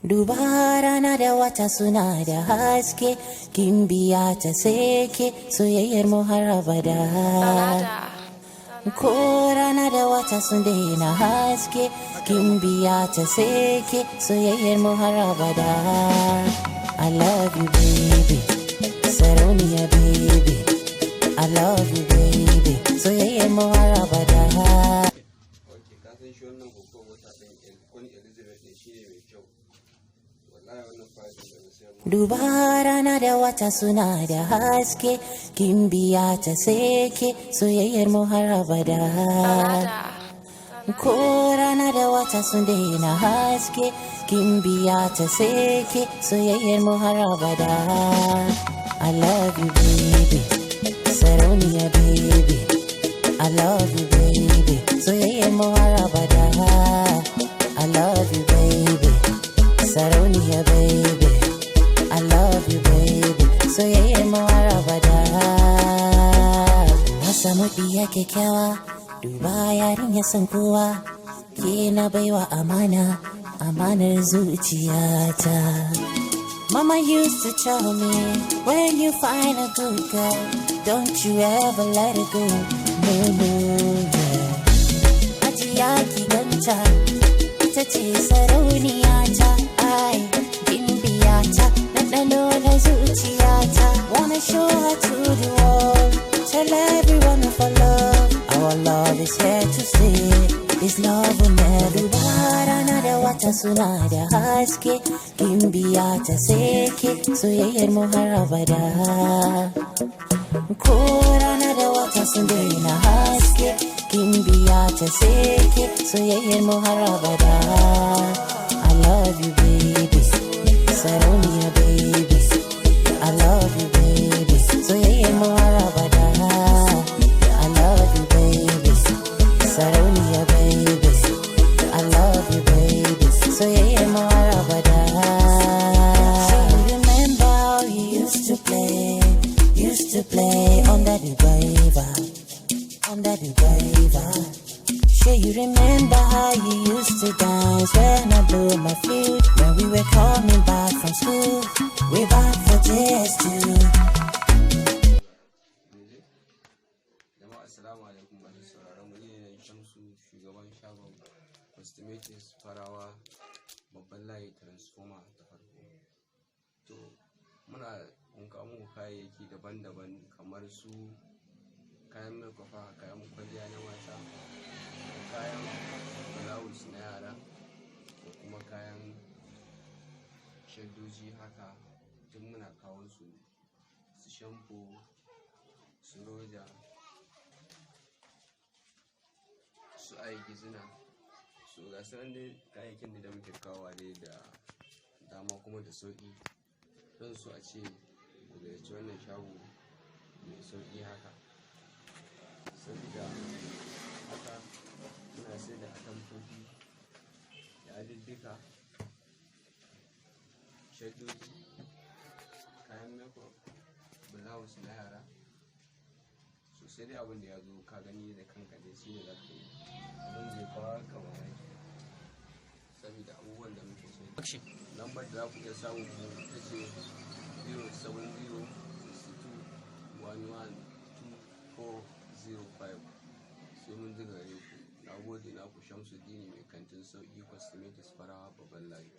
Duba rana da wata suna da haske, kin biya ta seke soyayyar mu har abada. Ko rana da wata sun daina haske, kin biya ta seke soyayyar mu har abada. I love you baby, Sarauniya baby, I love you baby, soyayyar mu har abada. Duba rana da wata suna da haske, kin biya ta seke soyayyar mu har abada. Ko rana da wata sun daina haske, kin biya ta seke soyayyar mu har abada. I love you baby, Sarauniya baby, I love you baby, soyayyar mu har abada. I love you baby, Sarauniya baby, I love you baby, soyayyar mu har abada. Na samu ɗiya kyakkyawa, duba yarinya san kowa, ke na baiwa amana, amanar zuciyata. Mama used to tell me, when you find a good girl, don't you ever let it go, no, no, yeah. Ajiya ki ganta, ita ce sarauniyata, ai, gimbiyata, ɗanɗano na zuciyata. Wanna show her to the world, tell everyone of our love is here to stay, this love will never die. Rana da wata suna da haske, gimbiya ta seke soyayyar mu har abada. Ko rana da wata sun daina haske, gimbiya ta seke soyayyar mu har abada. I love you baby, Sarauniya baby, I love you baby, soyayyar mu har abada. I love you baby, Sarauniya baby, I love you baby, soyayyar mu har abada. Remember how you used to play under the river, under the river. Sure you remember how you used to dance when I blew my flute, when we were coming back from school, way back for JS2. Assalamu alaikum masu sauraron mu, ne Shamsu, shugaban shagon Cosmetics Farawa babban layi transformer ta farko. To muna kawo muku kayayyaki daban-daban kamar su kayan makeup, kayan kwalliya na mata, kayan blouse na yara da kuma kayan shaddoji haka, duk muna kawo su shampoo, su roja, su gizina, su ga sanan dai kayayyakin da muke kawowa dai da dama kuma da sauki. Don su a ce ku gayyaci wannan shago mai sauki haka, saboda haka muna sai da atamfofi, yadiddika, shaddoji, kayan makeup, blouse na yara. Sai dai abin da ya zo ka gani da kanka dai shi ne za ka yi, abin zai kawo ka mamaki saboda abubuwan da muke so. Lambar da za ku iya samun mu ita ce 070-6211-2405. sai mun ji gare ku. Na gode, naku Shamsuddin mai kantin sauki Cosmetics Farawa babban layi.